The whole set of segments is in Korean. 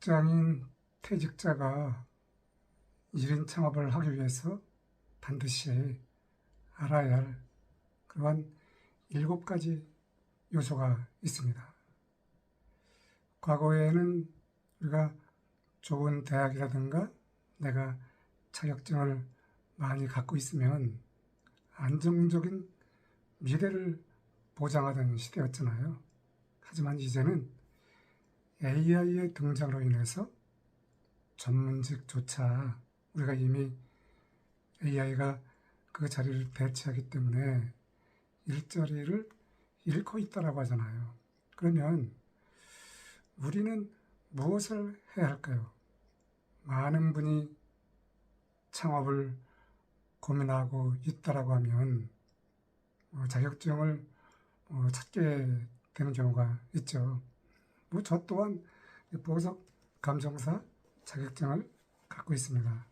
직장인 퇴직자가 1인 창업을 하기 위해서 반드시 알아야 할 그러한 7가지 요소가 있습니다. 과거에는 우리가 좋은 대학이라든가 내가 자격증을 많이 갖고 있으면 안정적인 미래를 보장하던 시대였잖아요. 하지만 이제는 AI의 등장으로 인해서 전문직조차 우리가 이미 AI가 그 자리를 대체하기 때문에 일자리를 잃고 있다라고 하잖아요. 그러면 우리는 무엇을 해야 할까요? 많은 분이 창업을 고민하고 있다라고 하면 자격증을 찾게 되는 경우가 있죠. 저 또한 보석 감정사 자격증을 갖고 있습니다.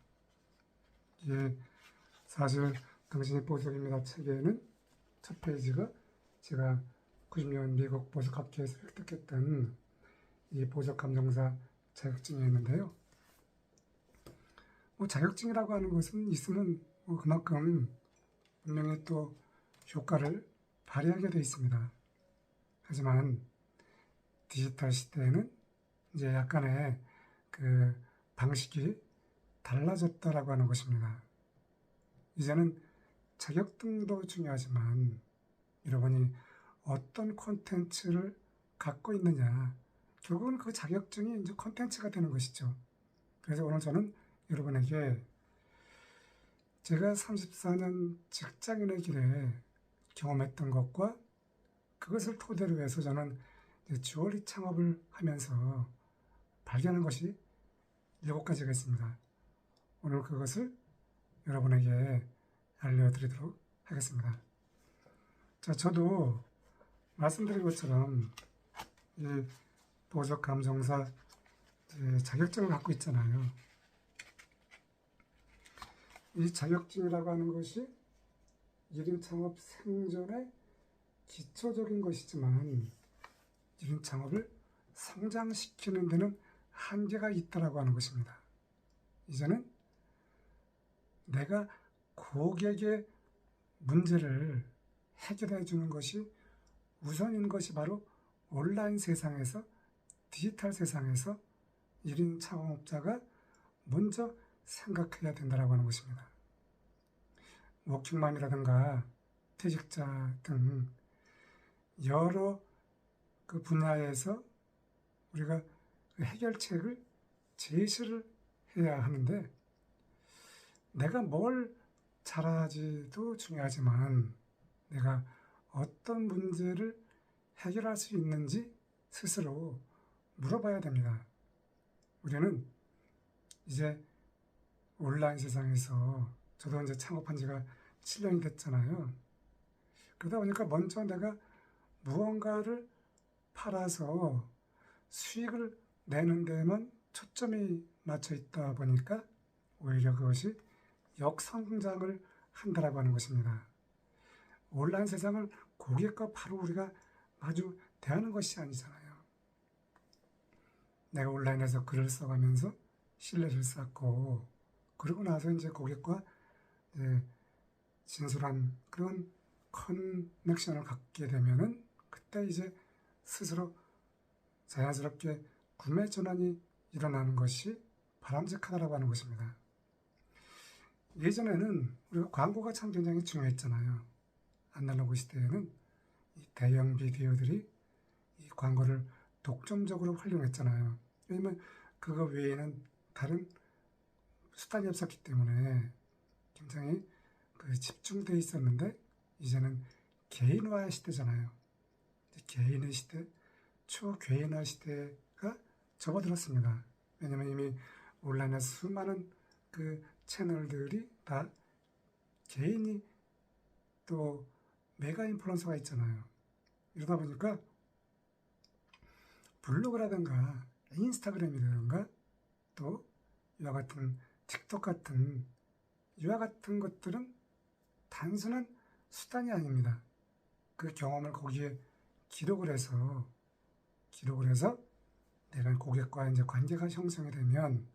이게 사실 당신의 보석입니다 책에는 첫 페이지가 제가 90년 미국 보석학회에서 획득했던 이 보석 감정사 자격증이었는데요. 자격증이라고 하는 것은 있으면 그만큼 분명히 또 효과를 발휘하게 되어 있습니다. 하지만 디지털 시대에는 이제 약간의 그 방식이 달라졌다라고 하는 것입니다. 이제는 자격증도 중요하지만 여러분이 어떤 콘텐츠를 갖고 있느냐, 결국은 그 자격증이 이제 콘텐츠가 되는 것이죠. 그래서 오늘 저는 여러분에게 제가 34년 직장인의 길에 경험했던 것과 그것을 토대로 해서 저는 주얼리 창업을 하면서 발견한 것이 7가지가 있습니다. 오늘 그것을 여러분에게 알려드리도록 하겠습니다. 자, 저도 말씀드린 것처럼 이 보석 감정사 자격증을 갖고 있잖아요. 이 자격증이라고 하는 것이 1인 창업 생존의 기초적인 것이지만 1인 창업을 성장시키는 데는 한계가 있다라고 하는 것입니다. 이제는 내가 고객의 문제를 해결해 주는 것이 우선인 것이 바로 온라인 세상에서, 디지털 세상에서 1인 창업자가 먼저 생각해야 된다라고 하는 것입니다. 워킹맘이라든가 퇴직자 등 여러 그 분야에서 우리가 해결책을 제시를 해야 하는데, 내가 뭘 잘하지도 중요하지만 내가 어떤 문제를 해결할 수 있는지 스스로 물어봐야 됩니다. 우리는 이제 온라인 세상에서, 저도 이제 창업한 지가 7년이 됐잖아요. 그러다 보니까 먼저 내가 무언가를 팔아서 수익을 내는 데만 초점이 맞춰 있다 보니까 오히려 그것이 역성장을 한다라고 하는 것입니다. 온라인 세상을 고객과 바로 우리가 마주 대하는 것이 아니잖아요. 내가 온라인에서 글을 써가면서 신뢰를 쌓고, 그러고 나서 이제 고객과 진솔한 그런 커넥션을 갖게 되면은 그때 이제 스스로 자연스럽게 구매 전환이 일어나는 것이 바람직하다라고 하는 것입니다. 예전에는 우리가 광고가 참 굉장히 중요했잖아요. 아날로그 시대에는 이 대형 비디오들이 이 광고를 독점적으로 활용했잖아요. 왜냐면 그거 외에는 다른 수단이 없었기 때문에 굉장히 집중되어 있었는데, 이제는 개인화 시대잖아요. 개인의 시대, 초개인화 시대가 접어들었습니다. 왜냐면 이미 온라인에 수많은 그 채널들이 다 개인이 또 메가 인플루언서가 있잖아요. 이러다 보니까 블로그라든가 인스타그램이라든가 또 이와 같은 틱톡 같은 이와 같은 것들은 단순한 수단이 아닙니다. 그 경험을 거기에 기록을 해서 내가 고객과 이제 관계가 형성이 되면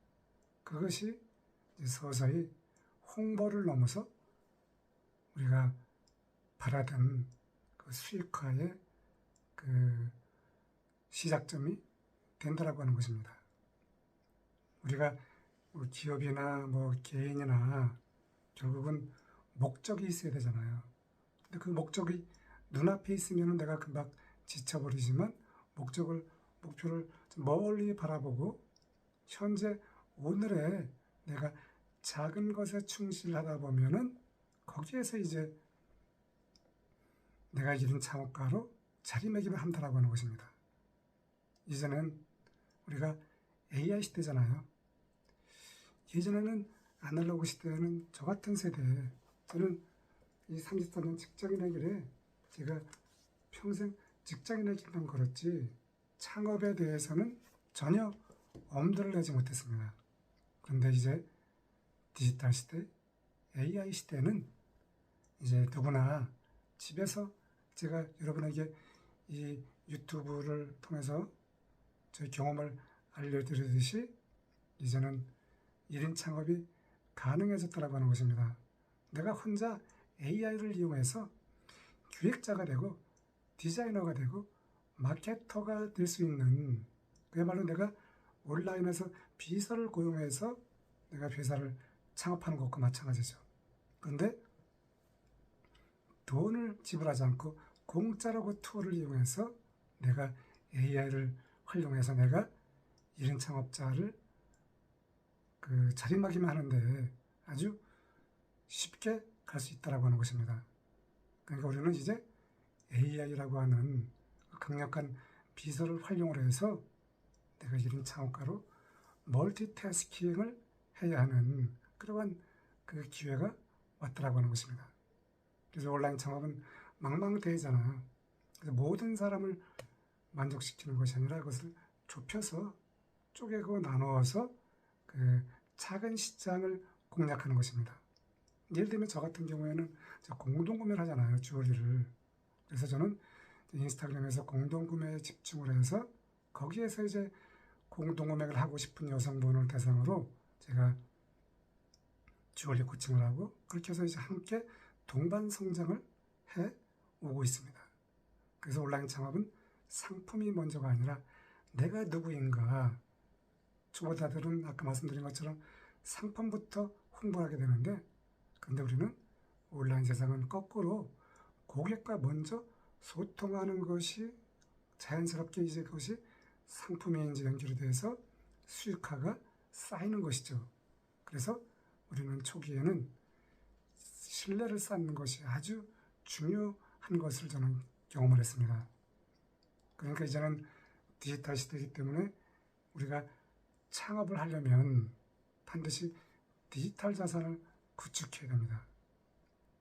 그것이 이제 서서히 홍보를 넘어서 우리가 바라던 그 수익화의 그 시작점이 된다라고 하는 것입니다. 우리가 뭐 기업이나 뭐 개인이나 결국은 목적이 있어야 되잖아요. 근데 그 목적이 눈앞에 있으면 내가 금방 지쳐버리지만 목표를 좀 멀리 바라보고 현재 오늘에 내가 작은 것에 충실하다 보면은 거기에서 이제 내가 이룬 창업가로 자리매김을 한다라고 하는 것입니다. 이제는 우리가 AI 시대잖아요. 예전에는 아날로그 시대에는 저 같은 세대에 저는 이 34년 직장인의 길에 제가 평생 직장인의 길만 걸었지 창업에 대해서는 전혀 엄두를 내지 못했습니다. 그런데 이제 디지털 시대, AI 시대는 이제 누구나 집에서 제가 여러분에게 이 유튜브를 통해서 저희 경험을 알려드리듯이 이제는 1인 창업이 가능해졌다고 하는 것입니다. 내가 혼자 AI를 이용해서 기획자가 되고 디자이너가 되고 마케터가 될 수 있는 그야말로 내가 온라인에서 비서를 고용해서 내가 회사를 창업하는 것과 마찬가지죠. 그런데 돈을 지불하지 않고 공짜로 그 툴을 이용해서 내가 AI를 활용해서 내가 1인 창업자를 그 자리매김 하는데 아주 쉽게 갈 수 있다고 하는 것입니다. 그러니까 우리는 이제 AI라고 하는 강력한 비서를 활용을 해서 내가 1인 창업가로 멀티태스킹을 해야 하는 그러한 그 기회가 왔다라고 하는 것입니다. 그래서 온라인 창업은 망망대해잖아요. 그래서 모든 사람을 만족시키는 것이 아니라 그것을 좁혀서 쪼개고 나누어서 그 작은 시장을 공략하는 것입니다. 예를 들면 저 같은 경우에는 공동구매를 하잖아요. 주얼리를. 그래서 저는 인스타그램에서 공동구매에 집중을 해서 거기에서 이제 공동구매를 하고 싶은 여성분을 대상으로 제가 주얼리 코칭을 하고 그렇게 해서 이제 함께 동반 성장을 해 오고 있습니다. 그래서 온라인 창업은 상품이 먼저가 아니라 내가 누구인가. 초보자들은 아까 말씀드린 것처럼 상품부터 홍보하게 되는데 그런데 우리는 온라인 세상은 거꾸로 고객과 먼저 소통하는 것이 자연스럽게 이제 그것이 상품에 이제 연결이 돼서 수익화가 쌓이는 것이죠. 그래서 우리는 초기에는 신뢰를 쌓는 것이 아주 중요한 것을 저는 경험을 했습니다. 그러니까 이제는 디지털 시대이기 때문에 우리가 창업을 하려면 반드시 디지털 자산을 구축해야 됩니다.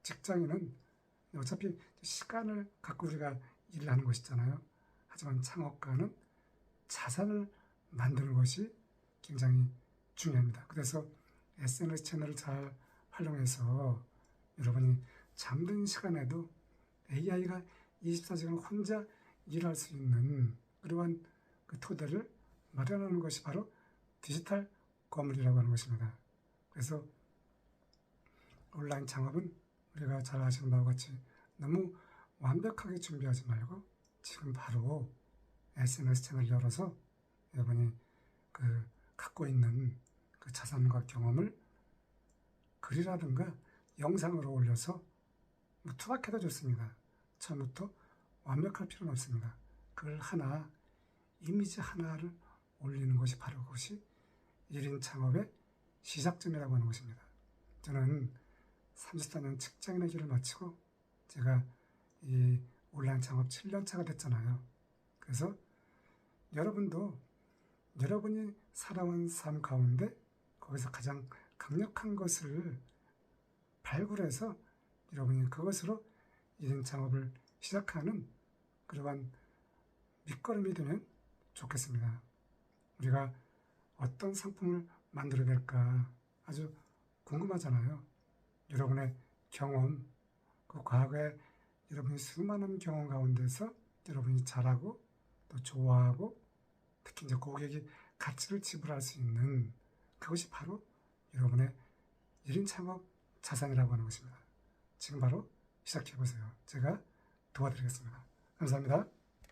직장인은 어차피 시간을 갖고 우리가 일을 하는 것이잖아요. 하지만 창업가는 자산을 만드는 것이 굉장히 중요합니다. 그래서 SNS 채널을 잘 활용해서 여러분이 잠든 시간에도 AI가 24시간 혼자 일할 수 있는 그러한 그 토대를 마련하는 것이 바로 디지털 건물이라고 하는 것입니다. 그래서 온라인 창업은 우리가 잘 아시는 바와 같이 너무 완벽하게 준비하지 말고 지금 바로 SNS 채널을 열어서 여러분이 그 갖고 있는 그 자산과 경험을 글이라든가 영상으로 올려서 뭐 투박해도 좋습니다. 처음부터 완벽할 필요는 없습니다. 글 하나, 이미지 하나를 올리는 것이 바로 그것이 1인 창업의 시작점이라고 하는 것입니다. 저는 34년 직장인의 길을 마치고 제가 이 온라인 창업 7년 차가 됐잖아요. 그래서 여러분도 여러분이 살아온 삶 가운데 거기서 가장 강력한 것을 발굴해서 여러분이 그것으로 1인 창업을 시작하는 그러한 밑거름이 되면 좋겠습니다. 우리가 어떤 상품을 만들어야 될까 아주 궁금하잖아요. 여러분의 경험, 그 과거에 여러분이 수많은 경험 가운데서 여러분이 잘하고 또 좋아하고 특히 이제 고객이 가치를 지불할 수 있는 그것이 바로 여러분의 1인 창업 자산이라고 하는 것입니다. 지금 바로 시작해 보세요. 제가 도와드리겠습니다. 감사합니다.